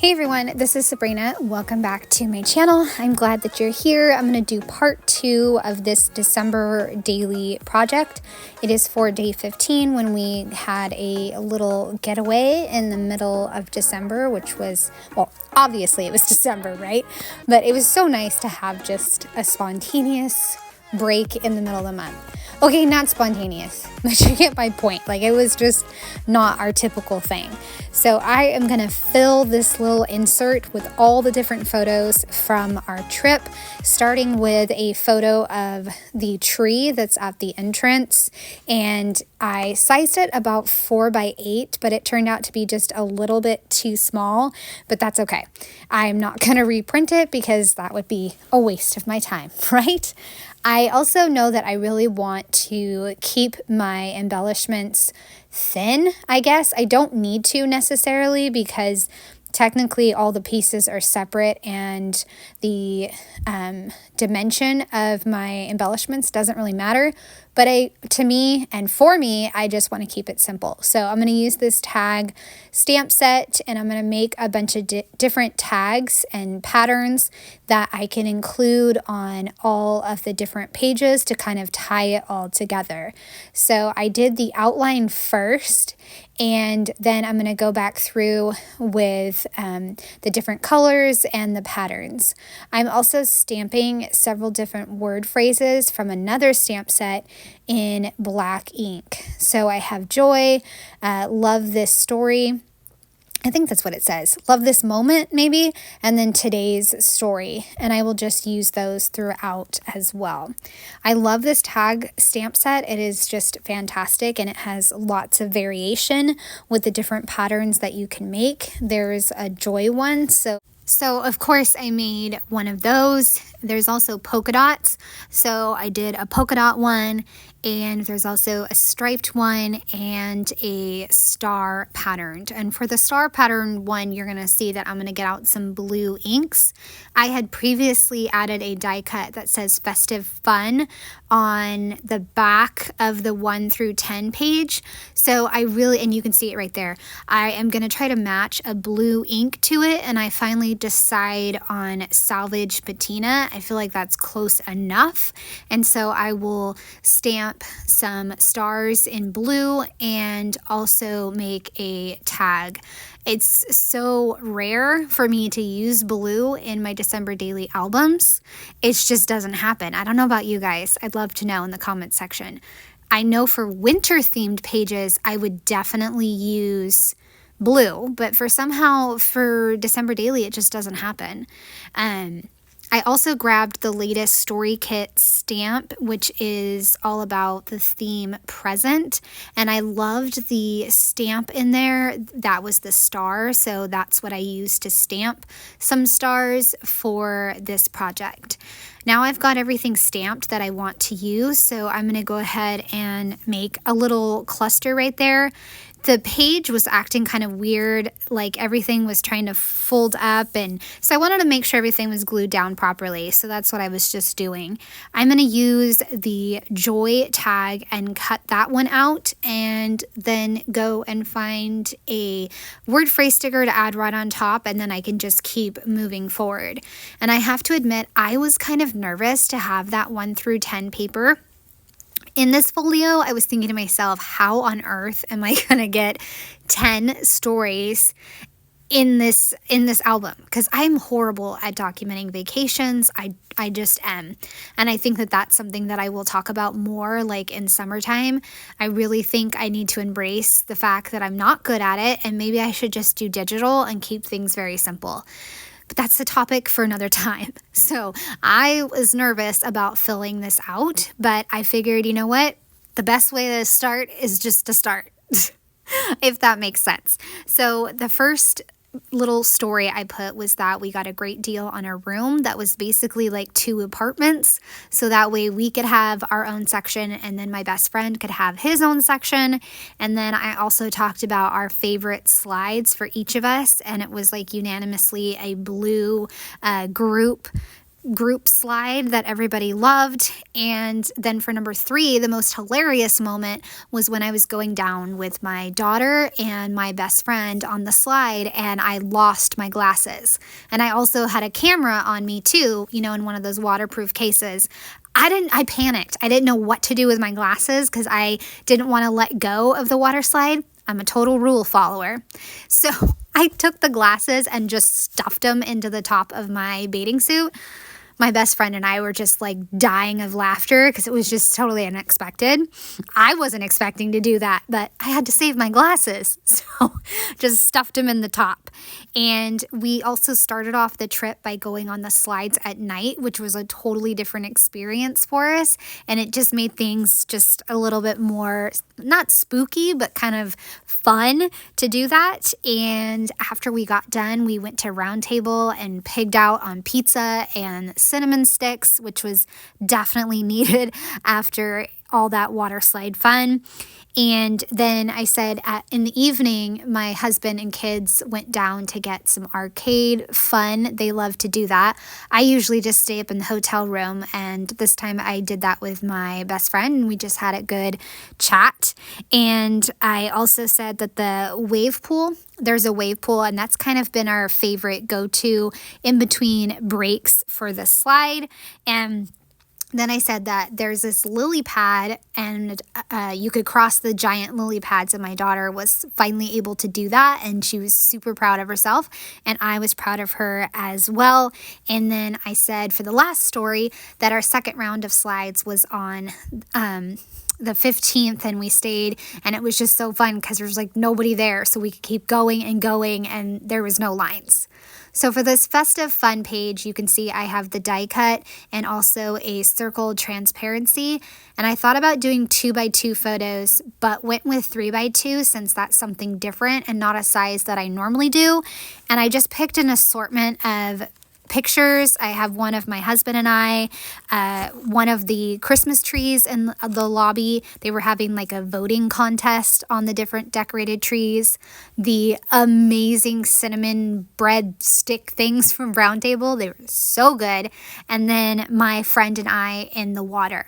Hey everyone, this is Sabrina. Welcome back to my channel. I'm glad that you're here. I'm going to do part 2 of this December daily project. It is for day 15 when we had a little getaway in the middle of December, which was, well, obviously it was December, right? But it was so nice to have just a spontaneous break in the middle of the month. Okay, not spontaneous, but you get my point. Like, it was just not our typical thing. So I am going to fill this little insert with all the different photos from our trip, starting with a photo of the tree that's at the entrance. And I sized it about 4x8, but it turned out to be just a little bit too small, but that's okay. I'm not going to reprint it because that would be a waste of my time, right? I also know that I really want to keep my embellishments thin, I guess. I don't need to necessarily because technically all the pieces are separate and the dimension of my embellishments doesn't really matter. But to me and for me, I just want to keep it simple. So I'm going to use this tag stamp set and I'm going to make a bunch of different tags and patterns that I can include on all of the different pages to kind of tie it all together. So I did the outline first, and then I'm going to go back through with the different colors and the patterns. I'm also stamping several different word phrases from another stamp set in black ink. So I have joy, love this story. I think that's what it says. Love this moment, maybe, and then today's story. And I will just use those throughout as well. I love this tag stamp set. It is just fantastic, and it has lots of variation with the different patterns that you can make. There's a joy one, so of course I made one of those. There's also polka dots. So I did a polka dot one, and there's also a striped one and a star patterned. And for the star pattern one, you're going to see that I'm going to get out some blue inks. I had previously added a die cut that says festive fun on the back of the 1 through 10 page. So and you can see it right there. I am going to try to match a blue ink to it, and I finally decide on salvage patina. I feel like that's close enough. And so I will stamp some stars in blue and also make a tag. It's so rare for me to use blue in my December daily albums. It just doesn't happen. I don't know about you guys. I'd love to know in the comments section. I know for winter themed pages, I would definitely use blue, but for December daily, it just doesn't happen. I also grabbed the latest Story Kit stamp, which is all about the theme present. And I loved the stamp in there. That was the star. So that's what I used to stamp some stars for this project. Now I've got everything stamped that I want to use. So I'm going to go ahead and make a little cluster right there. The page was acting kind of weird, like everything was trying to fold up, and so I wanted to make sure everything was glued down properly, so that's what I was just doing. I'm going to use the joy tag and cut that one out, and then go and find a word phrase sticker to add right on top, and then I can just keep moving forward. And I have to admit, I was kind of nervous to have that 1 through 10 paper in this folio. I was thinking to myself, how on earth am I going to get 10 stories in this album? Because I'm horrible at documenting vacations. I just am. And I think that that's something that I will talk about more like in summertime. I really think I need to embrace the fact that I'm not good at it, and maybe I should just do digital and keep things very simple. But that's the topic for another time. So I was nervous about filling this out, but I figured, you know what? The best way to start is just to start, if that makes sense. So the first little story I put was that we got a great deal on a room that was basically like 2 apartments. So that way we could have our own section, and then my best friend could have his own section. And then I also talked about our favorite slides for each of us, and it was like unanimously a blue group group slide that everybody loved. And then for number 3, the most hilarious moment was when I was going down with my daughter and my best friend on the slide, and I lost my glasses. And I also had a camera on me too, in one of those waterproof cases. I panicked. I didn't know what to do with my glasses because I didn't want to let go of the water slide. I'm a total rule follower. So I took the glasses and just stuffed them into the top of my bathing suit. My best friend and I were just like dying of laughter because it was just totally unexpected. I wasn't expecting to do that, but I had to save my glasses. So just stuffed them in the top. And we also started off the trip by going on the slides at night, which was a totally different experience for us. And it just made things just a little bit more, not spooky, but kind of fun to do that. And after we got done, we went to Round Table and pigged out on pizza and cinnamon sticks, which was definitely needed after all that water slide fun. And then I said in the evening, my husband and kids went down to get some arcade fun. They love to do that. I usually just stay up in the hotel room, and this time I did that with my best friend, and we just had a good chat. And I also said that the wave pool, there's a wave pool, and that's kind of been our favorite go-to in between breaks for the slide. And then I said that there's this lily pad, and you could cross the giant lily pads, and my daughter was finally able to do that, and she was super proud of herself, and I was proud of her as well. And then I said for the last story that our second round of slides was on the 15th, and we stayed, and it was just so fun because there was like nobody there, so we could keep going, and there was no lines. So for this festive fun page, you can see I have the die cut and also a circled transparency. And I thought about doing 2x2 photos, but went with 3x2 since that's something different and not a size that I normally do. And I just picked an assortment of pictures. I have one of my husband and I, one of the Christmas trees in the lobby. They were having like a voting contest on the different decorated trees. The amazing cinnamon bread stick things from Round Table. They were so good. And then my friend and I in the water.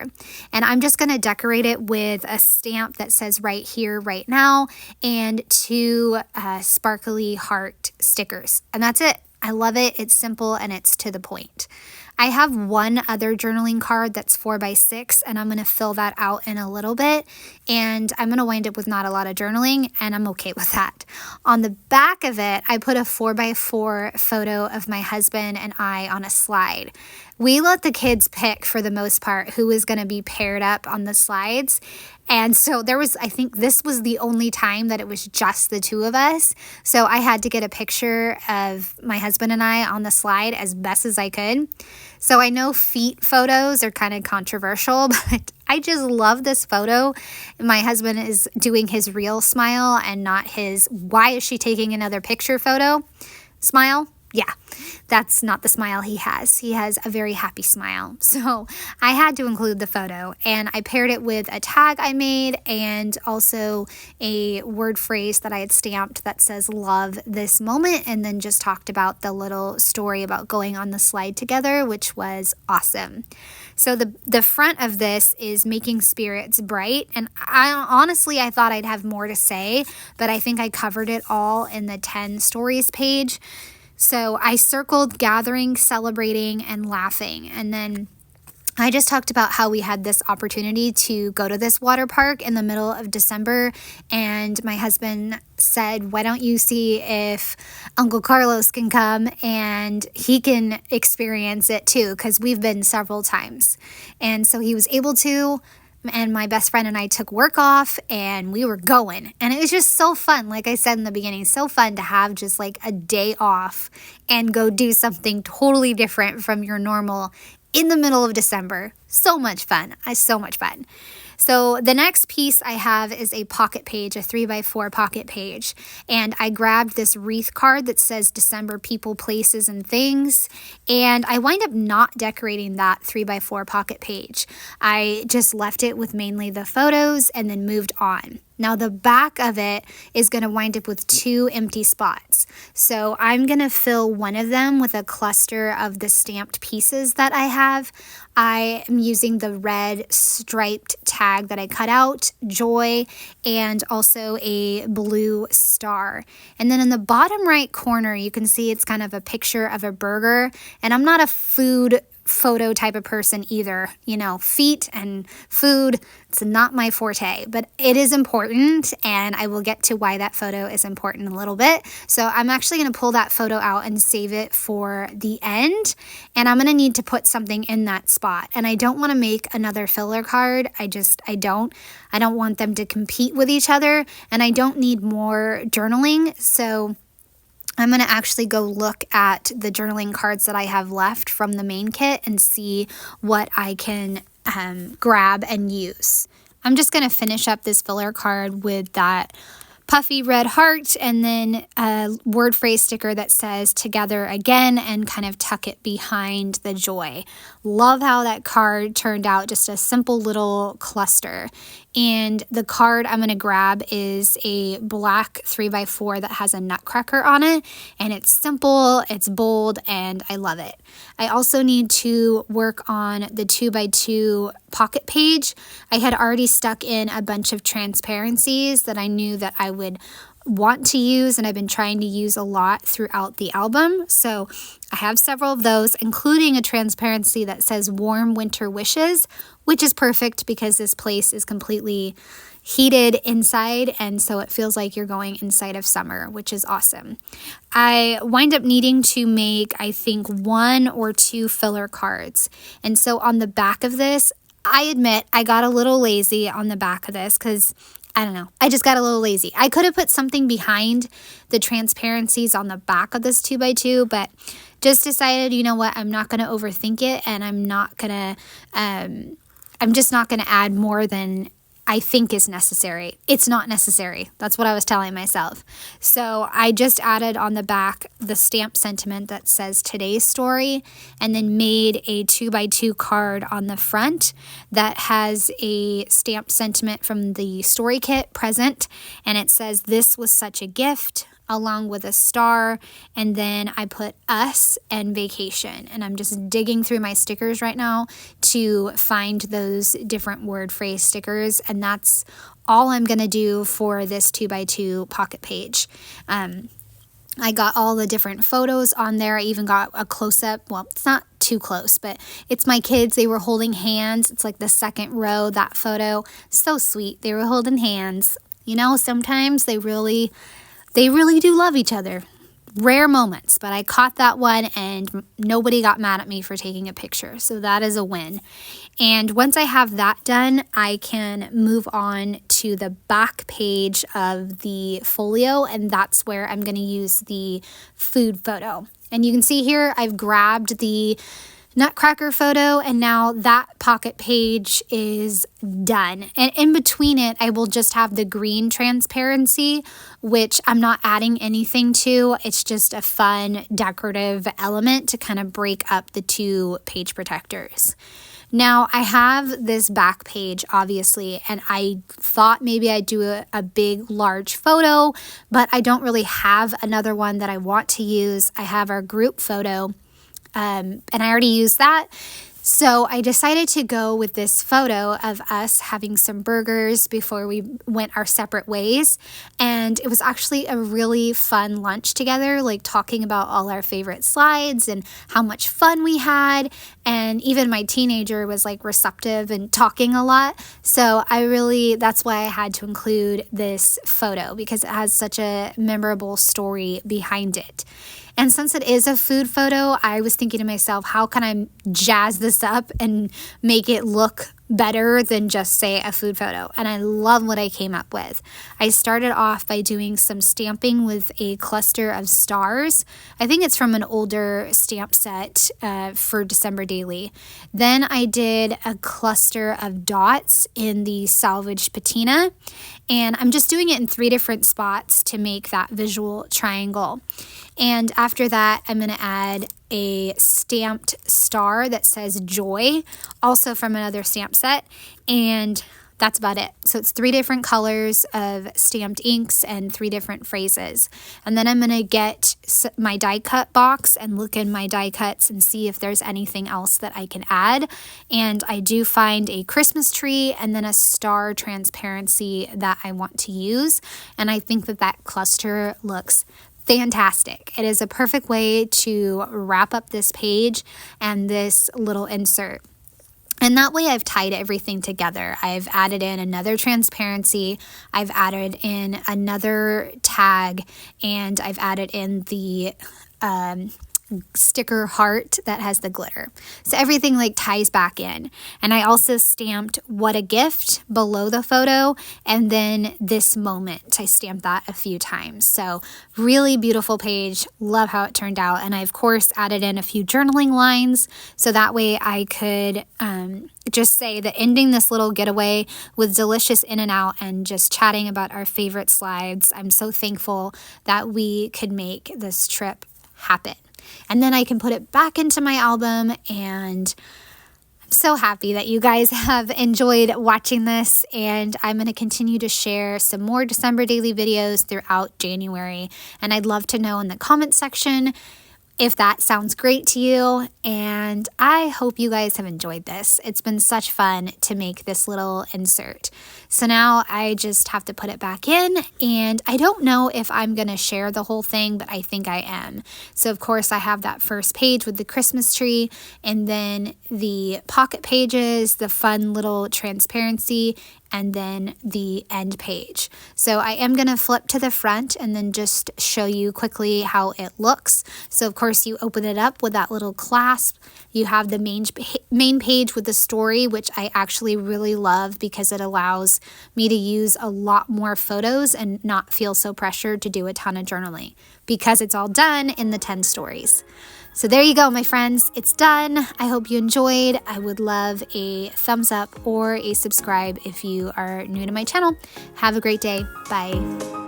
And I'm just going to decorate it with a stamp that says right here, right now, and 2 sparkly heart stickers. And that's it. I love it. It's simple and it's to the point. I have one other journaling card that's 4x6, and I'm going to fill that out in a little bit, and I'm going to wind up with not a lot of journaling, and I'm okay with that. On the back of it, I put a 4x4 photo of my husband and I on a slide. We let the kids pick, for the most part, who was going to be paired up on the slides. And so I think this was the only time that it was just the 2 of us. So I had to get a picture of my husband and I on the slide as best as I could. So I know feet photos are kind of controversial, but I just love this photo. My husband is doing his real smile and not his, why is she taking another picture photo smile? Yeah, that's not the smile he has. He has a very happy smile. So I had to include the photo, and I paired it with a tag I made and also a word phrase that I had stamped that says love this moment, and then just talked about the little story about going on the slide together, which was awesome. So the front of this is making spirits bright, and I thought I'd have more to say, but I think I covered it all in the 10 stories page. So I circled gathering, celebrating, and laughing. And then I just talked about how we had this opportunity to go to this water park in the middle of December. And my husband said, why don't you see if Uncle Carlos can come and he can experience it too? Because we've been several times. And so he was able to. And my best friend and I took work off and we were going. And it was just so fun. Like I said in the beginning, so fun to have just like a day off and go do something totally different from your normal in the middle of December. So much fun. So much fun. So the next piece I have is a pocket page, a 3x4 pocket page. And I grabbed this wreath card that says December people, places, and things. And I wind up not decorating that 3x4 pocket page. I just left it with mainly the photos and then moved on. Now the back of it is going to wind up with 2 empty spots. So I'm going to fill one of them with a cluster of the stamped pieces that I have. I am using the red striped tag that I cut out, joy, and also a blue star. And then in the bottom right corner, you can see it's kind of a picture of a burger. And I'm not a food photo type of person either. You know, feet and food, it's not my forte, but it is important, and I will get to why that photo is important in a little bit. So I'm actually going to pull that photo out and save it for the end, and I'm going to need to put something in that spot. And I don't want to make another filler card. I don't want them to compete with each other, and I don't need more journaling. So I'm going to actually go look at the journaling cards that I have left from the main kit and see what I can grab and use. I'm just going to finish up this filler card with that puffy red heart and then a word phrase sticker that says together again and kind of tuck it behind the joy. Love how that card turned out, just a simple little cluster. And the card I'm going to grab is a black 3x4 that has a nutcracker on it, and it's simple, it's bold, and I love it. I also need to work on the 2x2 pocket page. I had already stuck in a bunch of transparencies that I knew that I would want to use, and I've been trying to use a lot throughout the album. So I have several of those, including a transparency that says warm winter wishes, which is perfect because this place is completely heated inside, and so it feels like you're going inside of summer, which is awesome. I wind up needing to make, I think, 1 or 2 filler cards. And so on the back of this, I admit I got a little lazy on the back of this because I don't know. I just got a little lazy. I could have put something behind the transparencies on the back of this 2x2, but just decided, you know what, I'm not going to overthink it, and I'm just not going to add more than I think is necessary. It's not necessary. That's what I was telling myself. So I just added on the back the stamp sentiment that says today's story, and then made a 2x2 card on the front that has a stamp sentiment from the story kit present, and it says this was such a gift, along with a star, and then I put us and vacation. And I'm just digging through my stickers right now to find those different word phrase stickers, and that's all I'm going to do for this 2x2 pocket page. I got all the different photos on there. I even got a close-up. Well, it's not too close, but it's my kids. They were holding hands. It's like the second row, that photo. So sweet. They were holding hands. You know, sometimes they really do love each other. Rare moments, but I caught that one and nobody got mad at me for taking a picture. So that is a win. And once I have that done, I can move on to the back page of the folio, and that's where I'm going to use the food photo. And you can see here I've grabbed the nutcracker photo, and now that pocket page is done. And in between it, I will just have the green transparency, which I'm not adding anything to. It's just a fun decorative element to kind of break up the 2 page protectors. Now I have this back page, obviously, and I thought maybe I'd do a big, large photo, but I don't really have another one that I want to use. I have our group photo, and I already used that. So I decided to go with this photo of us having some burgers before we went our separate ways. And it was actually a really fun lunch together, like talking about all our favorite slides and how much fun we had. And even my teenager was like receptive and talking a lot. So that's why I had to include this photo, because it has such a memorable story behind it. And since it is a food photo, I was thinking to myself, how can I jazz this up and make it look better than just, say, a food photo? And I love what I came up with. I started off by doing some stamping with a cluster of stars. I think it's from an older stamp set for December Daily. Then I did a cluster of dots in the salvaged patina. And I'm just doing it in 3 different spots to make that visual triangle. And after that, I'm going to add a stamped star that says joy, also from another stamp set. And that's about it. So it's 3 different colors of stamped inks and 3 different phrases. And then I'm going to get my die cut box and look in my die cuts and see if there's anything else that I can add. And I do find a Christmas tree and then a star transparency that I want to use. And I think that that cluster looks fantastic. It is a perfect way to wrap up this page and this little insert. And that way I've tied everything together. I've added in another transparency, I've added in another tag, and I've added in the sticker heart that has the glitter. So everything like ties back in. And I also stamped "What a Gift" below the photo, and then "This Moment." I stamped that a few times. So really beautiful page. Love how it turned out. And I of course added in a few journaling lines so that way I could just say that ending this little getaway with delicious in and out and just chatting about our favorite slides. I'm so thankful that we could make this trip happen. And then I can put it back into my album, and I'm so happy that you guys have enjoyed watching this, and I'm going to continue to share some more December daily videos throughout January. And I'd love to know in the comment section if that sounds great to you, and I hope you guys have enjoyed this. It's been such fun to make this little insert. So now I just have to put it back in, and I don't know if I'm going to share the whole thing, but I think I am. So of course I have that first page with the Christmas tree, and then the pocket pages, the fun little transparency, and then the end page. So I am going to flip to the front and then just show you quickly how it looks. So of course you open it up with that little clasp. You have the main page with the story, which I actually really love because it allows me to use a lot more photos and not feel so pressured to do a ton of journaling because it's all done in the 10 stories. So there you go, my friends. It's done. I hope you enjoyed. I would love a thumbs up or a subscribe if you are new to my channel. Have a great day. Bye.